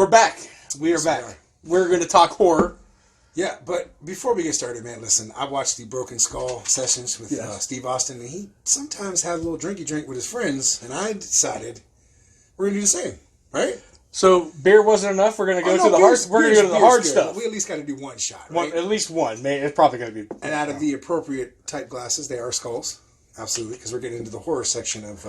We're back. We are back. We're going to talk horror. Yeah, but before we get started, man, listen, I watched the Broken Skull sessions with Steve Austin, and he sometimes had a little drinky drink with his friends, and I decided we're going to do the same, right? So beer wasn't enough. We're going to go to the hard. We're going to go to the hard stuff. We at least got to do one shot, right? At least one. It's probably going to be. And out of the appropriate type glasses, they are skulls, absolutely, because we're getting into the horror section of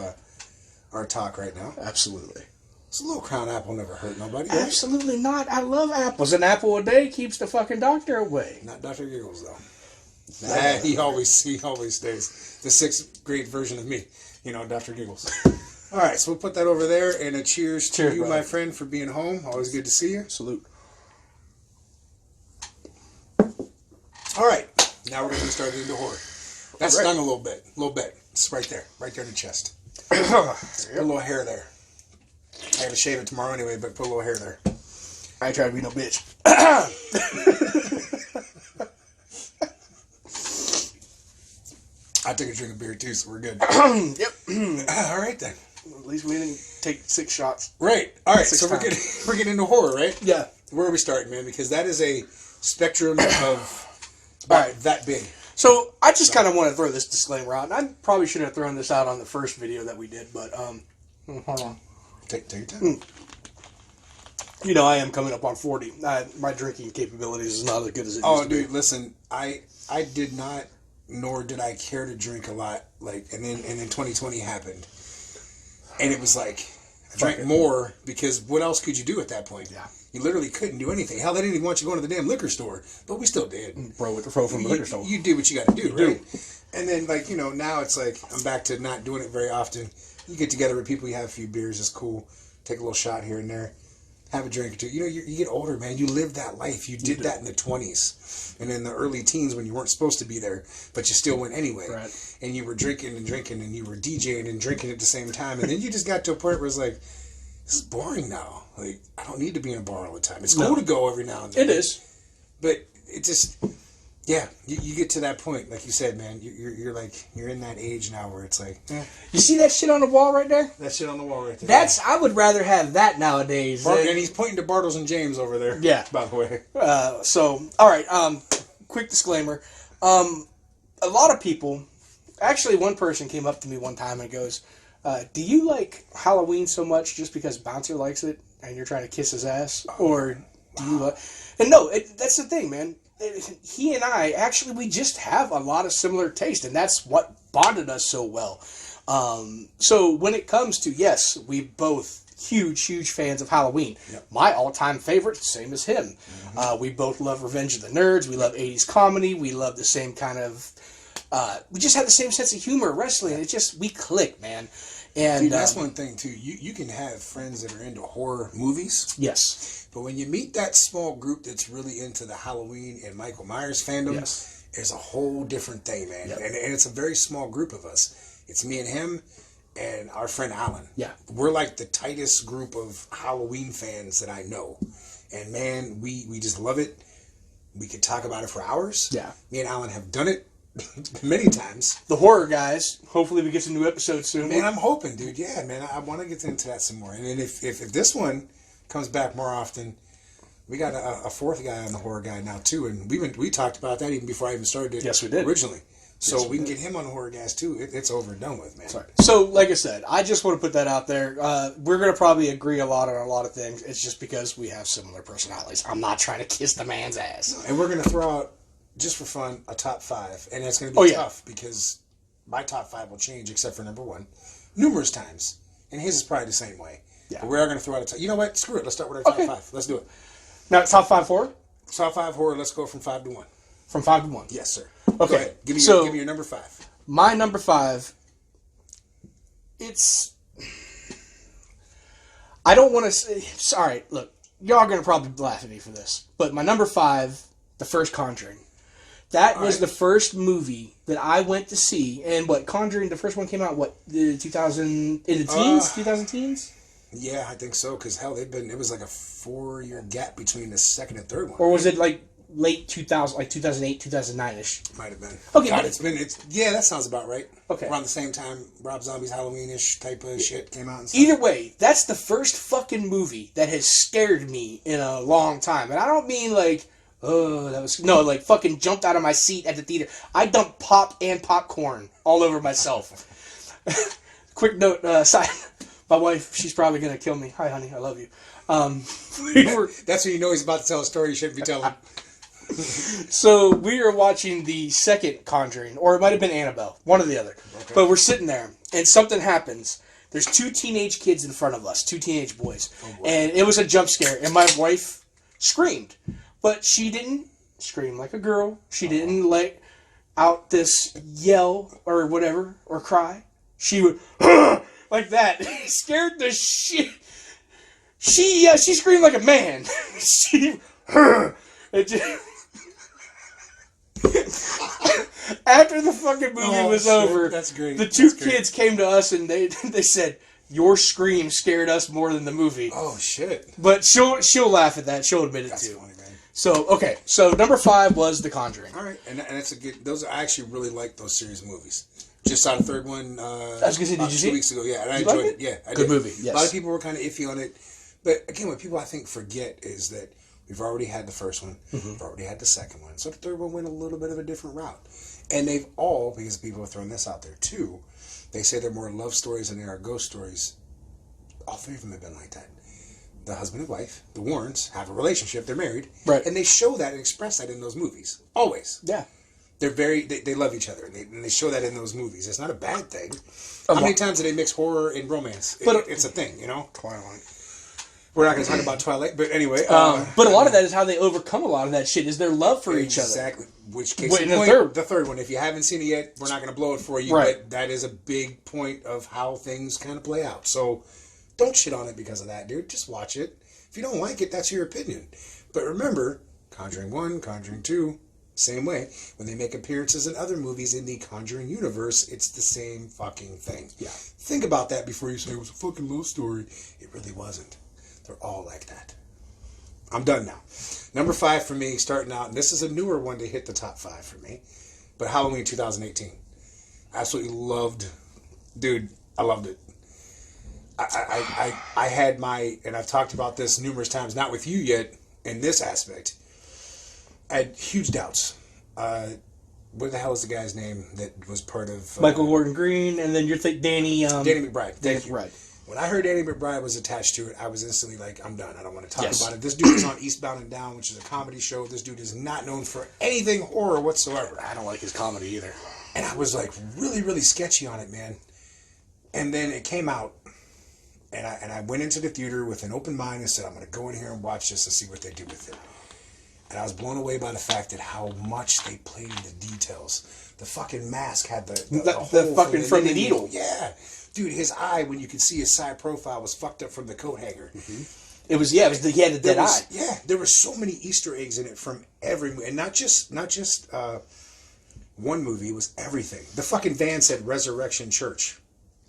our talk right now. Absolutely. It's a little crown apple never hurt nobody. Right? Absolutely not. I love apples. An apple a day keeps the fucking doctor away. Not Dr. Giggles, though. Nah, he always stays. The 6th grade version of me. You know, Dr. Giggles. All right, so we'll put that over there, and a cheers to you, brother. My friend, for being home. Always good to see you. Salute. All right, now we're going to start into horror. That stung a little bit. It's right there in the chest. Put a little hair there. I got to shave it tomorrow anyway, but put a little hair there. I ain't trying to be no bitch. I took a drink of beer too, so we're good. Yep. All right then. At least we didn't take 6 shots. Right. All right. So we're getting into horror, right? Yeah. Where are we starting, man? Because that is a spectrum of about that big. So I just kind of want to throw this disclaimer out, and I probably should have thrown this out on the first video that we did, but hold on. Take your time. You know, I am coming up on 40. My drinking capabilities is not as good as it used to be. Oh, dude, listen, I did not, nor did I care to drink a lot. Like, and then 2020 happened, and it was like I drank more because what else could you do at that point? Yeah, you literally couldn't do anything. Hell, they didn't even want you going to the damn liquor store, but we still did. Bro, with the pro from the liquor store, you did what you got to do, right? And then, like, you know, now it's like I'm back to not doing it very often. You get together with people, you have a few beers, it's cool. Take a little shot here and there. Have a drink or two. You know, you get older, man. You live that life. You did that in the 20s. And in the early teens when you weren't supposed to be there, but you still went anyway. Right. And you were drinking, and you were DJing and drinking at the same time. And then you just got to a point where it's like, this is boring now. Like, I don't need to be in a bar all the time. It's cool to go every now and then. It is. But it just... Yeah, you get to that point, like you said, man. You're in that age now where it's like, you see that shit on the wall right there? That shit on the wall right there. I would rather have that nowadays. And he's pointing to Bartles and James over there. Yeah, by the way. So all right. Quick disclaimer. A lot of people, actually, one person came up to me one time and goes, "Do you like Halloween so much just because Bouncer likes it and you're trying to kiss his ass, or do you like?" And no, that's the thing, man. He and I, actually, we just have a lot of similar taste, and that's what bonded us so well. So when it comes to, yes, we both huge fans of Halloween. Yep. My all-time favorite, same as him. Mm-hmm. We both love Revenge of the Nerds. We love 80s comedy. We love the same kind of... we just have the same sense of humor, wrestling. It's just, we click, man. And dude, that's one thing, too. You can have friends that are into horror movies. Yes. But when you meet that small group that's really into the Halloween and Michael Myers fandom, it's a whole different thing, man. Yep. And it's a very small group of us. It's me and him and our friend Alan. Yeah. We're like the tightest group of Halloween fans that I know. And, man, we just love it. We could talk about it for hours. Yeah. Me and Alan have done it many times. The horror guys. Hopefully we get some new episodes soon. Man, I'm hoping, dude. Yeah, man, I want to get into that some more. And then if this one comes back more often, we got a fourth guy on the horror guy now too, and we talked about that even before I even started it. Yes, we did originally. So we can get him on the horror guys too. It's over and done with, man. Sorry. So, like I said, I just want to put that out there. We're going to probably agree a lot on a lot of things. It's just because we have similar personalities. I'm not trying to kiss the man's ass. And we're going to throw out, just for fun, a top 5, and it's going to be tough because my top 5 will change except for number 1 numerous times, and his is probably the same way. Yeah. But we are going to throw out you know what? Screw it. Let's start with our top 5. Let's do it. Now, top 5 horror? Top 5 horror. Let's go from 5 to 1. From 5 to 1? Yes, sir. Okay. Go ahead. Give me your number 5. My number 5, it's... I don't want to say... All right, look. Y'all are going to probably laugh at me for this. But my number 5, The First Conjuring. That was the first movie that I went to see. And what, Conjuring, the first one came out, the 2000 teens? Yeah, I think so. Because, hell, it was like a 4-year gap between the second and third one. Or was it like late 2000, like 2008, 2009-ish. Might have been. Okay, God, but- yeah, that sounds about right. Okay. Around the same time Rob Zombie's Halloween-ish type of shit came out and stuff. Either way, that's the first fucking movie that has scared me in a long time. And I don't mean like, oh, that was... No, like fucking jumped out of my seat at the theater. I dumped pop and popcorn all over myself. Quick note, side... My wife, she's probably going to kill me. Hi, honey, I love you. That's when you know he's about to tell a story you shouldn't be telling. So we are watching the second Conjuring, or it might have been Annabelle, one or the other. Okay. But we're sitting there, and something happens. There's two teenage kids in front of us, two teenage boys. Oh, and it was a jump scare, and my wife screamed. But she didn't scream like a girl. She didn't let out this yell or whatever, or cry. She would, like that. It scared the shit. She screamed like a man. It just... After the fucking movie was over, that's great. The two kids came to us and they said, "Your scream scared us more than the movie." Oh shit! But she'll laugh at that. She'll admit it that's too. Funny, man. So okay, so number 5 was The Conjuring. All right, and that's a good. Those I actually really like those series of movies. Just saw the third one. I was gonna say, did you see 2 weeks ago? Yeah, and I did enjoyed like it. Yeah, I good did. movie. Yes. A lot of people were kind of iffy on it, but again, what people I think forget is that we've already had the first one, we've already had the second one, so the third one went a little bit of a different route, and they've all, because people have thrown this out there too, they say they're more love stories than they are ghost stories. All three of them have been like that. The husband and wife, the Warrens, have a relationship, they're married, right, and they show that and express that in those movies, always. Yeah. They're they love each other, and they show that in those movies. It's not a bad thing. How many times do they mix horror and romance? But it's a thing, you know? Twilight. We're not going to talk about Twilight, but anyway. But a lot of that is how they overcome a lot of that shit, is their love for each other. Exactly. Which case in point, the third one. If you haven't seen it yet, we're not going to blow it for you, right. But that is a big point of how things kind of play out. So don't shit on it because of that, dude. Just watch it. If you don't like it, that's your opinion. But remember, Conjuring 1, Conjuring 2, same way. When they make appearances in other movies in the Conjuring universe, it's the same fucking thing. Yeah. Think about that before you say it was a fucking love story. It really wasn't. They're all like that. I'm done now. Number 5 for me, starting out, and this is a newer one to hit the top 5 for me, but Halloween 2018. Absolutely loved, dude, I loved it. I had my, and I've talked about this numerous times, not with you yet, in this aspect. I had huge doubts. What the hell is the guy's name that was part of... Michael Gordon Green, and then you're Danny McBride. Thank you. McBride. When I heard Danny McBride was attached to it, I was instantly like, I'm done. I don't want to talk about it. This dude is on Eastbound and Down, which is a comedy show. This dude is not known for anything horror whatsoever. I don't like his comedy either. And I was like really, really sketchy on it, man. And then it came out, and I went into the theater with an open mind and said, I'm going to go in here and watch this and see what they do with it. And I was blown away by the fact that how much they played in the details. The fucking mask had the fucking from the needle. Yeah. Dude, his eye, when you could see his side profile, was fucked up from the coat hanger. Mm-hmm. He had the dead eye. Yeah, there were so many Easter eggs in it from every movie. And not just one movie, it was everything. The fucking van said Resurrection Church.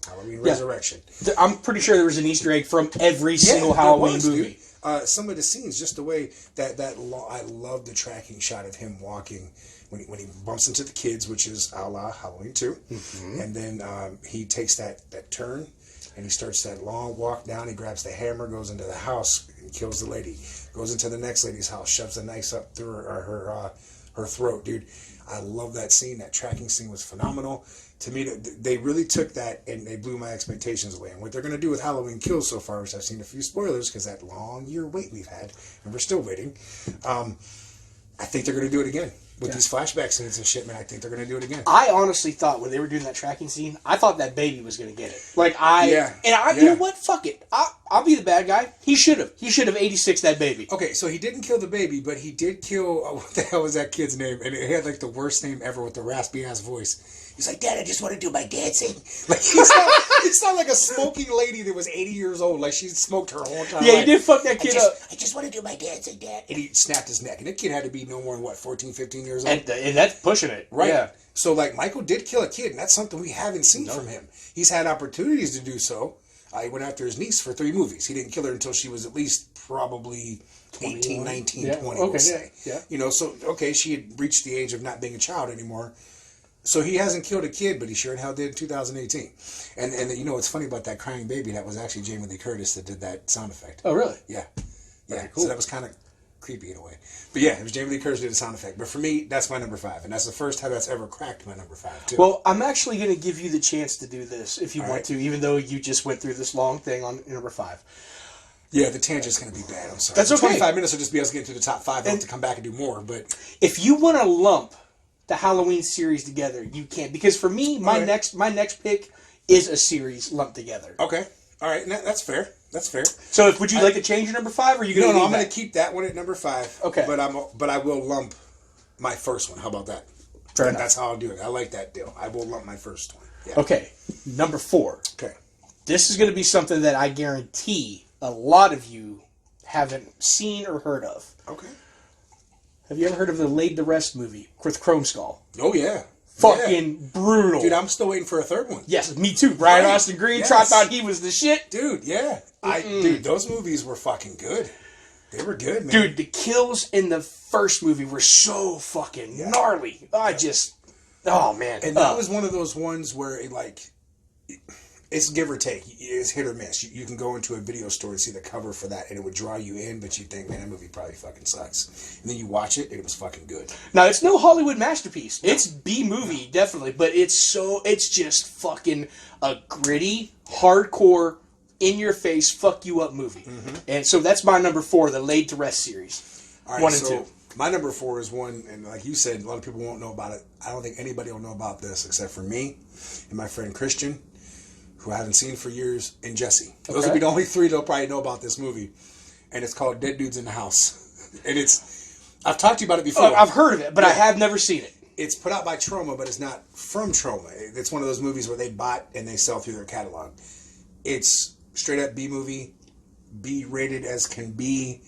Halloween Resurrection. I'm pretty sure there was an Easter egg from every single Halloween movie. Dude. Some of the scenes, just the way I love the tracking shot of him walking when he bumps into the kids, which is a la Halloween 2. Mm-hmm. And then he takes that turn and he starts that long walk down. He grabs the hammer, goes into the house and kills the lady. Goes into the next lady's house, shoves the knife up through her throat. Dude, I love that scene. That tracking scene was phenomenal. To me, they really took that and they blew my expectations away. And what they're going to do with Halloween Kills so far, which I've seen a few spoilers because that long year wait we've had, and we're still waiting, I think they're going to do it again. With these flashback scenes and shit, man, I think they're going to do it again. I honestly thought when they were doing that tracking scene, I thought that baby was going to get it. You know what? Fuck it. I'll be the bad guy. He should have 86 that baby. Okay, so he didn't kill the baby, but he did kill, what the hell was that kid's name? And it had like the worst name ever with the raspy ass voice. He's like, Dad, I just want to do my dancing. Like it's not like a smoking lady that was 80 years old. Like she smoked her whole entire life. Yeah, he did fuck that kid up. I just want to do my dancing, Dad. And he snapped his neck. And that kid had to be no more than, 14, 15 years old? And that's pushing it. Right. Yeah. So, Michael did kill a kid, and that's something we haven't seen from him. He's had opportunities to do so. He went after his niece for 3 movies. He didn't kill her until she was at least probably 18, 19, yeah. 20, Okay, we'll say. yeah. You know, so, okay, she had reached the age of not being a child anymore. So he hasn't killed a kid, but he sure in hell did in 2018. And you know what's funny about that crying baby? That was actually Jamie Lee Curtis that did that sound effect. Oh, really? Yeah. Yeah, Very cool. So that was kind of creepy in a way. But yeah, it was Jamie Lee Curtis did the sound effect. But for me, that's my number 5. And that's the first time that's ever cracked my number 5, too. Well, I'm actually going to give you the chance to do this if you All want right. to, even though you just went through this long thing on number 5. Yeah, the tangent's going to be bad. I'm sorry. That's okay. 25 minutes will just be us getting through the top 5. I'll have to come back and do more. But If you want to lump the Halloween series together, you can. Because for me, my next pick is a series lumped together. okay. All right. That's fair. That's fair. So would you like to change your number 5, or are you going to No, I'm going to keep that one at number 5. Okay. But I will lump my first one. How about that? Fair enough. That's how I'll do it. I like that deal. I will lump my first one. Yeah. Okay, number 4. Okay. This is going to be something that I guarantee a lot of you haven't seen or heard of. Okay. Have you ever heard of the Laid to Rest movie with Chrome Skull? Oh, yeah. Fucking brutal. Dude, I'm still waiting for a third one. Yes, me too. Brian Right. Austin Green Yes. thought he was the shit. Dude, yeah. Dude, those movies were fucking good. They were good, man. Dude, the kills in the first movie were so fucking gnarly. Oh, man. And that was one of those ones where it's give or take. It's hit or miss. You can go into a video store and see the cover for that, and it would draw you in, but you think, man, that movie probably fucking sucks. And then you watch it, and it was fucking good. Now, it's no Hollywood masterpiece. It's B-movie, definitely, but it's just fucking a gritty, hardcore, in-your-face, fuck-you-up movie. Mm-hmm. And so that's my number 4, the Laid to Rest series. All right, 1 and 2. My number 4 is one, and like you said, a lot of people won't know about it. I don't think anybody will know about this except for me and my friend Christian, who I haven't seen for years, and Jesse. Those will be the only 3 that'll probably know about this movie. And it's called Dead Dudes in the House. And I've talked to you about it before. I've heard of it, but I have never seen it. It's put out by Troma, but it's not from Troma. It's one of those movies where they bought and they sell through their catalog. It's straight up B-movie, B-rated as can be,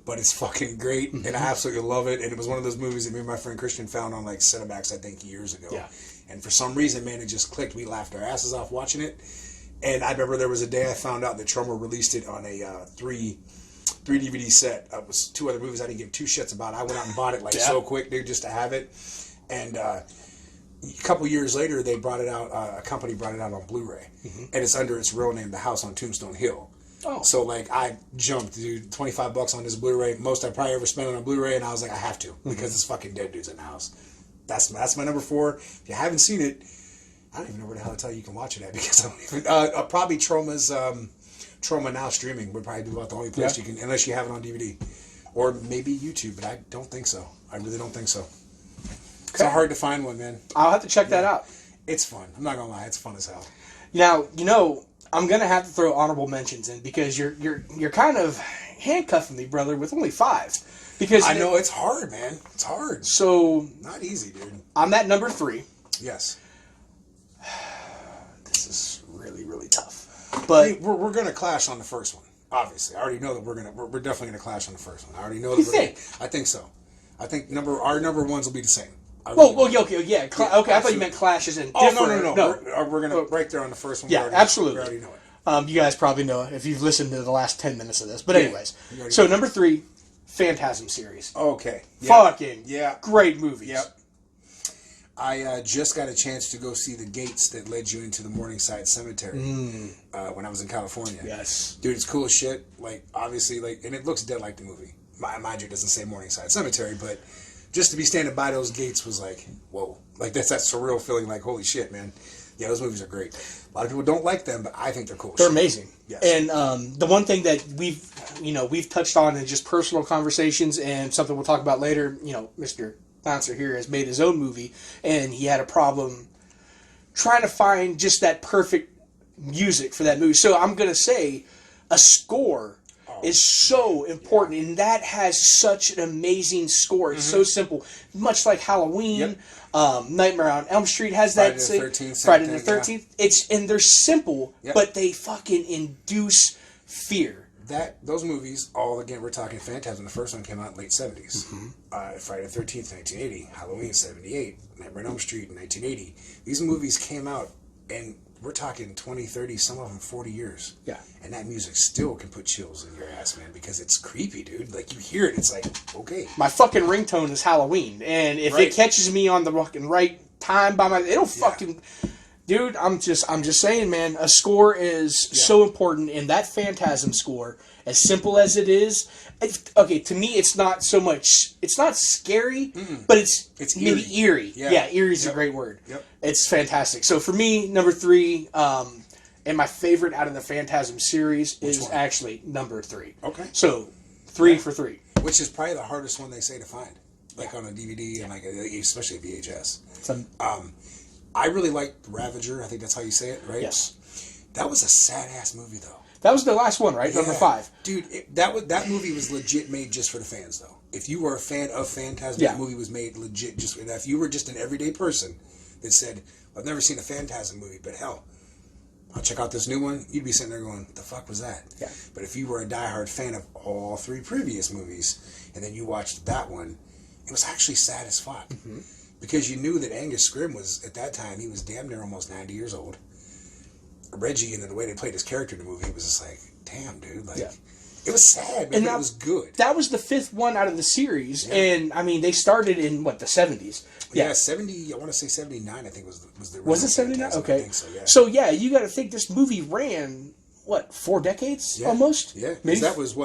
but it's fucking great, and I absolutely love it. And it was one of those movies that me and my friend Christian found on like Cinemax, I think, years ago. Yeah. And for some reason, man, it just clicked. We laughed our asses off watching it. And I remember there was a day I found out that Troma released it on a 3 DVD set. It was 2 other movies I didn't give 2 shits about. I went out and bought it so quick, dude, just to have it. And a couple years later, they brought it out. A company brought it out on Blu-ray, and it's under its real name, The House on Tombstone Hill. Oh. So like I jumped, dude, $25 on this Blu-ray, most I probably ever spent on a Blu-ray, and I was like, I have to because it's fucking Dead Dudes in the House. That's my number 4. If you haven't seen it, I don't even know where the hell to tell you can watch it at because I don't even. Probably Troma's Troma Now streaming would probably be about the only place you can, unless you have it on DVD, or maybe YouTube. But I don't think so. I really don't think so. It's hard to find one, man. I'll have to check that out. It's fun. I'm not gonna lie. It's fun as hell. Now, I'm gonna have to throw honorable mentions in because you're kind of handcuffing me, brother, with only 5. Because I know it's hard, man. It's hard. So Not easy, dude. I'm at number 3. Yes. This is really, really tough. But I mean, we're gonna clash on the first one. Obviously, I already know that we're definitely gonna clash on the first one. I already know that. You think? I think so. I think our number 1s will be the same. Okay, yeah. Okay, I thought you meant clashes and different. No. We're gonna right there on the first one. Yeah, absolutely. We already know it. You guys probably know it if you've listened to the last 10 minutes of this. But anyways, so number 3, Phantasm Series. Okay. Fucking yeah. great movies. Yep. I just got a chance to go see the gates that led you into the Morningside Cemetery when I was in California. Yes. Dude, it's cool as shit. Like, obviously, and it looks dead like the movie. Mind you, it doesn't say Morningside Cemetery, but just to be standing by those gates was like, whoa. Like, that's that surreal feeling like, holy shit, man. Yeah, those movies are great. A lot of people don't like them, but I think they're cool. They're amazing. Yes. And the one thing that we've touched on in just personal conversations and something we'll talk about later, Mr. Bouncer here has made his own movie, and he had a problem trying to find just that perfect music for that movie. So I'm going to say a score is so important, and that has such an amazing score. It's so simple, much like Halloween. Nightmare on Elm Street has that. Friday the 13th. And they're simple, but they fucking induce fear. Those movies, all again, we're talking Phantasm. The first one came out in late 70s. Friday the 13th, 1980. Halloween, 78. Nightmare on Elm Street, 1980. These movies came out, and we're talking 20, 30, some of them 40 years. Yeah. And that music still can put chills in your ass, man, because it's creepy, dude. Like, you hear it, it's like, okay. My fucking ringtone is Halloween, and if it catches me on the fucking right time it'll fucking... Dude, I'm just saying, man, a score is so important, and that Phantasm score, as simple as it is, to me, it's not so much, it's not scary, but it's maybe eerie. Yeah, eerie is a great word. Yep. It's fantastic. So for me, number 3, and my favorite out of the Phantasm series is actually number 3. Okay. So, 3 for 3. Which is probably the hardest one they say to find, like on a DVD and like especially a VHS. I really liked Ravager. I think that's how you say it, right? Yes. That was a sad ass movie, though. That was the last one, right? Number 5. Dude, that movie was legit made just for the fans, though. If you were a fan of Phantasm, that movie was made legit just for that. If you were just an everyday person that said, I've never seen a Phantasm movie, but hell, I'll check out this new one, you'd be sitting there going, what the fuck was that? Yeah. But if you were a diehard fan of all 3 previous movies, and then you watched that one, it was actually sad as fuck. Mm-hmm. Because you knew that Angus Scrimm was, at that time, he was damn near almost 90 years old. Reggie, and the way they played his character in the movie, it was just like, damn, dude. Like, it was sad, but it was good. That was the 5th one out of the series, and, I mean, they started in, the 70s? Yeah, 70, I want to say 79, I think was the original. Was it 79? Okay. I think so, yeah. So, yeah, you got to think this movie ran, 4 decades, almost? Yeah, because that was,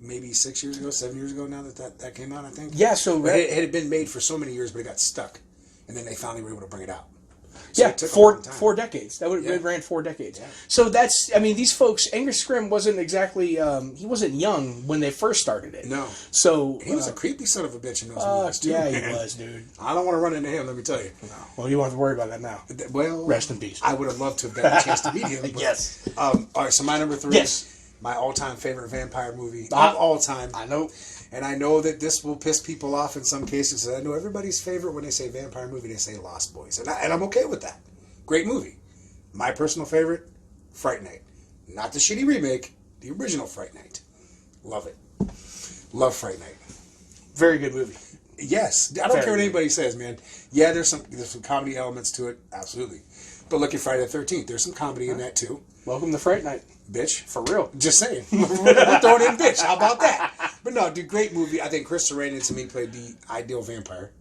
maybe 6 years ago, 7 years ago now that came out, I think? Yeah, so... It had been made for so many years, but it got stuck, and then they finally were able to bring it out. So it took 4 decades. That would have ran 4 decades. Yeah. So that's, I mean, these folks, Angus Scrimm wasn't exactly, he wasn't young when they first started it. No. So... He was a creepy son of a bitch in those movies, too. Yeah, he was, dude. I don't want to run into him, let me tell you. No. Well, you don't have to worry about that now. Well... Rest in peace. I would have loved to have gotten a chance to meet him. But, yes. All right, so my number 3 is my all-time favorite vampire movie of all time. I know. And I know that this will piss people off in some cases. I know everybody's favorite when they say vampire movie, they say Lost Boys. And I'm okay with that. Great movie. My personal favorite, Fright Night. Not the shitty remake, the original Fright Night. Love it. Love Fright Night. Very good movie. Yes. I don't care what anybody says, man. Yeah, there's some comedy elements to it. Absolutely. But look at Friday the 13th. There's some comedy in that, too. Welcome to Fright Night. Bitch. For real. Just saying. We're throwing in bitch. How about that? But no, dude, great movie. I think Chris Sarandon, to me, played the ideal vampire.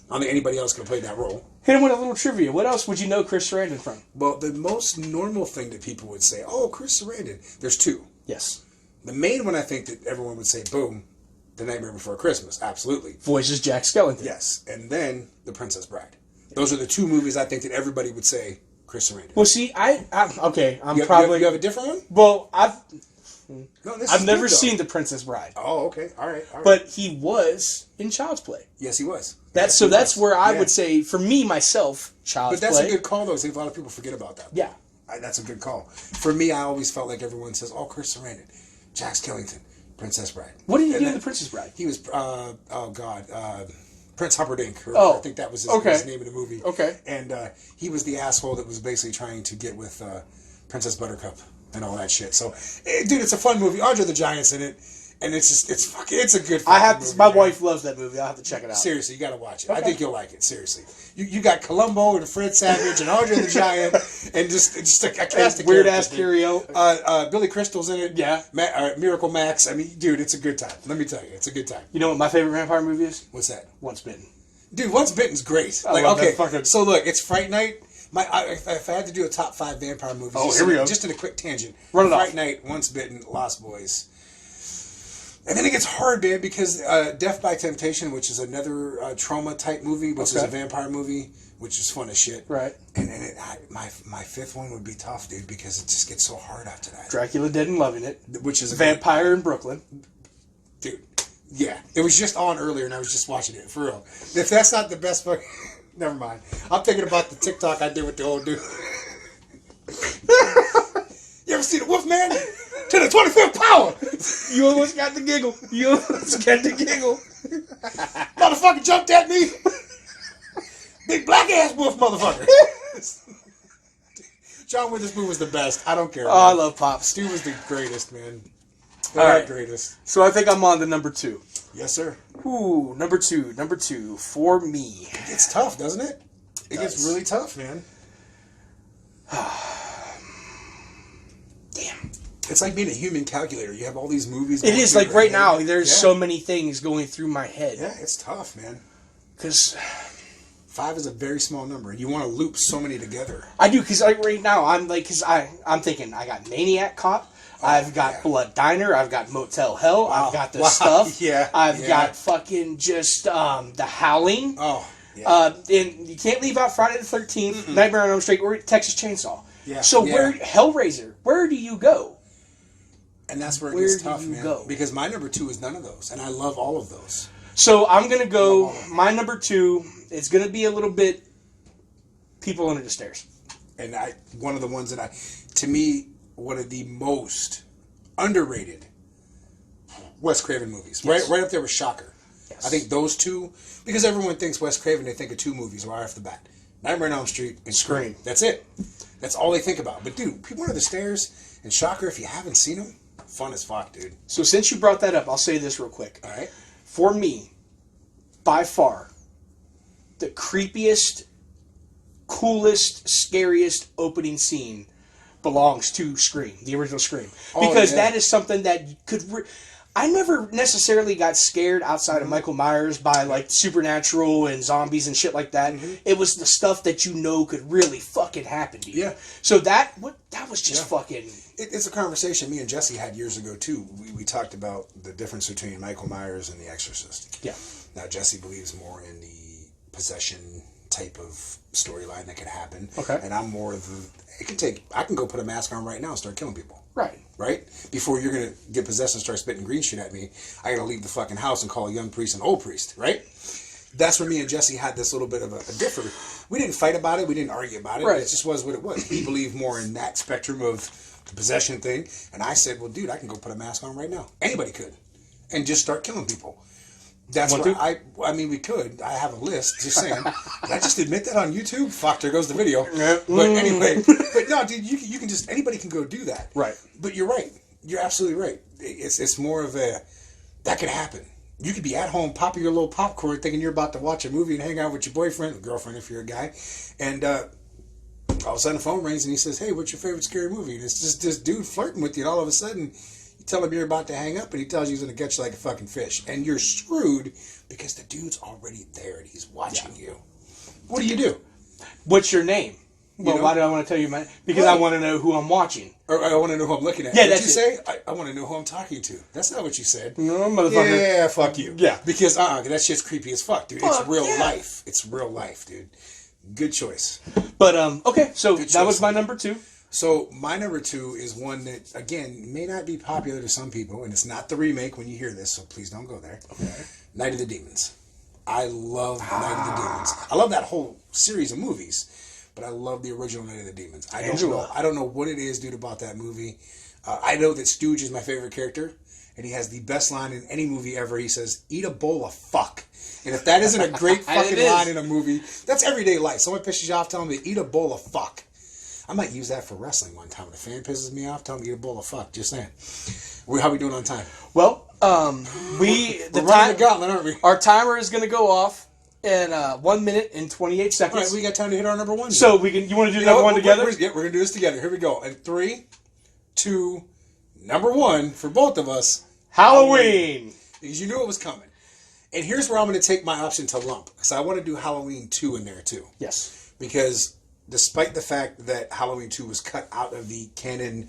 I don't think anybody else could have played that role. Hit him with a little trivia. What else would you know Chris Sarandon from? Well, the most normal thing that people would say, oh, Chris Sarandon. There's 2. Yes. The main one, I think, that everyone would say, boom, The Nightmare Before Christmas. Absolutely. Voices Jack Skellington. Yes. And then The Princess Bride. Those are the 2 movies I think that everybody would say Chris Sarandon. Well, see, I'm you probably... You have a different one? Well, I've never seen The Princess Bride. Oh, okay. All right. But he was in Child's Play. Yes, he was. That's where I would say, for me, myself, Child's Play. But that's a good call, though. I think a lot of people forget about that. Yeah. That's a good call. For me, I always felt like everyone says, oh, Chris Sarandon, Jack Skellington, Princess Bride. What did he do in The Princess Bride? He was, Prince Humperdinck. I think that was his name in the movie. Okay. And he was the asshole that was basically trying to get with Princess Buttercup and all that shit. So, dude, it's a fun movie. Andre the Giant's in it. And it's a good movie. My wife loves that movie. I'll have to check it out. Seriously, you got to watch it. Okay. I think you'll like it. Seriously, you got Columbo and Fred Savage and Andre the Giant and just a cast of weird ass curio. Billy Crystal's in it. Yeah. Miracle Max. I mean, dude, it's a good time. Let me tell you, it's a good time. You know what my favorite vampire movie is? What's that? Once Bitten. Dude, Once Bitten's great. I love that fucking... So look, it's Fright Night. If I had to do a top 5 vampire movies, here we go. Just in a quick tangent. Run it off. Fright Night, Once Bitten, Lost Boys. And then it gets hard, man, because Death by Temptation, which is another trauma-type movie, which is a vampire movie, which is fun as shit. Right. And my 5th one would be tough, dude, because it just gets so hard after that. Dracula Dead and Loving It. Which is Vampire in Brooklyn. Dude, yeah. It was just on earlier, and I was just watching it, for real. If that's not the best fucking... Never mind. I'm thinking about the TikTok I did with the old dude. You ever see the Wolfman? To the 25th power! You almost got the giggle. Motherfucker jumped at me! Big black ass wolf motherfucker! John Witherspoon was the best. I don't care. Oh, I love Pops. Stu was the greatest, man. All right. Greatest. So I think I'm on to number 2. Yes, sir. Ooh, number two for me. It's tough, doesn't it? It gets really tough, man. Damn. It's like being a human calculator. You have all these movies. It is like right now. There's so many things going through my head. Yeah, it's tough, man. Because 5 is a very small number. You want to loop so many together. I do, because like right now I'm thinking I got Maniac Cop. I've got Blood Diner. I've got Motel Hell. I've got the stuff. Yeah. I've got fucking just The Howling. Oh. Yeah. And you can't leave out Friday the 13th, Nightmare on Elm Street, or Texas Chainsaw. Yeah. So where Hellraiser? Where do you go? And that's where it gets tough, man. Go? Because my number 2 is none of those, and I love all of those. So I'm gonna go. My number 2. It's gonna be a little bit People Under the Stairs. And one of the ones that to me, one of the most underrated Wes Craven movies. Yes. Right up there with Shocker. Yes. I think those two, because everyone thinks Wes Craven, they think of 2 movies right off the bat: Nightmare on Elm Street and Scream. That's it. That's all they think about. But dude, People Under the Stairs and Shocker, if you haven't seen them, fun as fuck, dude. So since you brought that up, I'll say this real quick. All right. For me, by far, the creepiest, coolest, scariest opening scene belongs to Scream, the original Scream. Because that is something that you could... I never necessarily got scared outside of Michael Myers by like supernatural and zombies and shit like that. It was the stuff that you know could really fucking happen to you. Yeah. So that was just fucking... It's a conversation me and Jesse had years ago too. We talked about the difference between Michael Myers and The Exorcist. Yeah. Now Jesse believes more in the possession type of storyline that could happen. Okay. And I'm more of I can go put a mask on right now and start killing people. Right. Right? Before you're going to get possessed and start spitting green shit at me, I got to leave the fucking house and call a young priest an old priest. Right? That's where me and Jesse had this little bit of a differ. We didn't fight about it. We didn't argue about it. Right. It just was what it was. He believed more in that spectrum of the possession thing. And I said, well, dude, I can go put a mask on right now. Anybody could. And just start killing people. That's what I mean, we could. I have a list, just saying. Did I just admit that on YouTube? Fuck, there goes the video. But anyway, but no, dude, you can just, anybody can go do that. Right. But you're right. You're absolutely right. It's more of that could happen. You could be at home popping your little popcorn thinking you're about to watch a movie and hang out with your boyfriend or girlfriend if you're a guy. And all of a sudden the phone rings and he says, hey, what's your favorite scary movie? And it's just this dude flirting with you, and all of a sudden... tell him you're about to hang up, and he tells you he's going to get you like a fucking fish. And you're screwed because the dude's already there and he's watching you. What do? What's your name? Well, why do I want to tell you my name? Because I want to know who I'm watching. Or I want to know who I'm looking at. Yeah, what you say? I want to know who I'm talking to. That's not what you said. No, motherfucker. Yeah, fuck you. Yeah. Because that shit's creepy as fuck, dude. It's real life. It's real life, dude. Good choice. But, okay, so that was my number 2. So my number 2 is one that, again, may not be popular to some people, and it's not the remake when you hear this, so please don't go there. Okay. Night of the Demons. I love Night of the Demons. I love that whole series of movies, but I love the original Night of the Demons. I don't know what it is, dude, about that movie. I know that Stooge is my favorite character, and he has the best line in any movie ever. He says, eat a bowl of fuck. And if that isn't a great fucking line in a movie, that's everyday life. Someone pisses you off, tell them to eat a bowl of fuck. I might use that for wrestling one time. When a fan pisses me off, tell him to eat a bowl of fuck. Just saying. How we doing on time? Well, we're running the gauntlet, aren't we? Our timer is going to go off in 1 minute and 28 seconds. All right, we got time to hit our number 1. So you want to do number 1 together? We're going to do this together. Here we go. And 3, 2, number 1 for both of us. Halloween. Because you knew it was coming. And here's where I'm going to take my option to lump. Because I want to do Halloween 2 in there too. Yes. Because despite the fact that Halloween 2 was cut out of the canon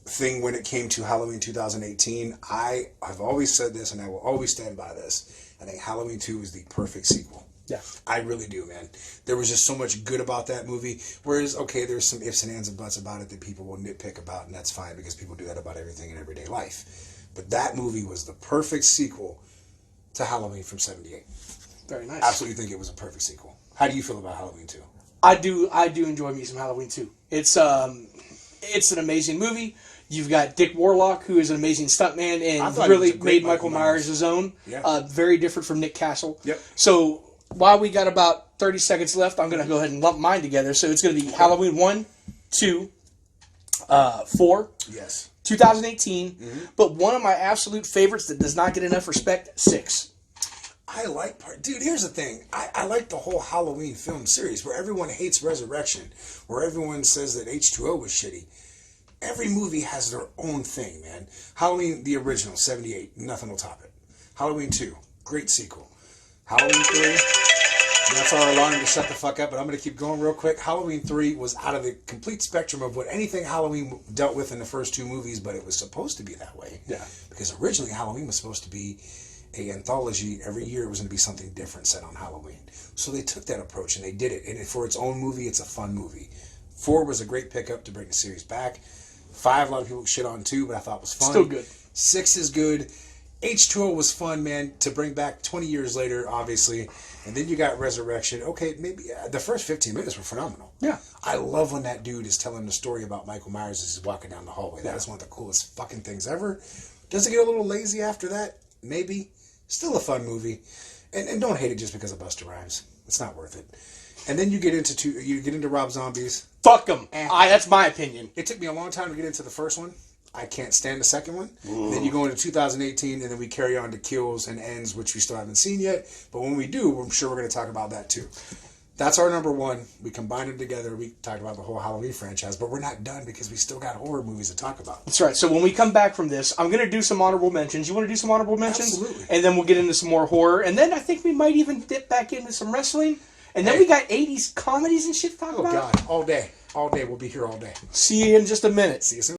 thing when it came to Halloween 2018, I've always said this and I will always stand by this. I think Halloween 2 is the perfect sequel. Yeah. I really do, man. There was just so much good about that movie. Whereas, okay, there's some ifs and ands and buts about it that people will nitpick about, and that's fine because people do that about everything in everyday life. But that movie was the perfect sequel to Halloween from '78. Very nice. Absolutely think it was a perfect sequel. How do you feel about Halloween 2? I do enjoy me some Halloween 2. It's an amazing movie. You've got Dick Warlock, who is an amazing stuntman and really made Michael Myers his own. Yeah. Very different from Nick Castle. Yep. So while we got about 30 seconds left, I'm going to go ahead and lump mine together. So it's going to be Halloween 1, 2, 4. Yes. 2018. Mm-hmm. But one of my absolute favorites that does not get enough respect, 6. I like dude, here's the thing. I like the whole Halloween film series where everyone hates Resurrection, where everyone says that H2O was shitty. Every movie has their own thing, man. Halloween, the original, 78, nothing will top it. Halloween 2, great sequel. Halloween 3, that's our alarm to shut the fuck up, but I'm going to keep going real quick. Halloween 3 was out of the complete spectrum of what anything Halloween dealt with in the first 2 movies, but it was supposed to be that way. Yeah. Because originally Halloween was supposed to be an anthology. Every year it was going to be something different set on Halloween. So they took that approach and they did it. And for its own movie, it's a fun movie. 4 was a great pickup to bring the series back. 5, a lot of people shit on 2, but I thought was fun. Still good. 6 is good. H2O was fun, man, to bring back 20 years later, obviously. And then you got Resurrection. Okay, maybe the first 15 minutes were phenomenal. Yeah. I love when that dude is telling the story about Michael Myers as he's walking down the hallway. That is one of the coolest fucking things ever. Does it get a little lazy after that? Maybe. Still a fun movie. And don't hate it just because of Busta Rhymes. It's not worth it. And then you get into Rob Zombie's. Fuck him. That's my opinion. It took me a long time to get into the first one. I can't stand the second one. And then you go into 2018, and then we carry on to Kills and Ends, which we still haven't seen yet. But when we do, I'm sure we're going to talk about that too. That's our number 1. We combined them together. We talked about the whole Halloween franchise, but we're not done because we still got horror movies to talk about. That's right. So when we come back from this, I'm going to do some honorable mentions. You want to do some honorable mentions? Absolutely. And then we'll get into some more horror. And then I think we might even dip back into some wrestling. And then we got 80s comedies and shit to talk about. Oh, God. All day. All day. We'll be here all day. See you in just a minute. See you soon.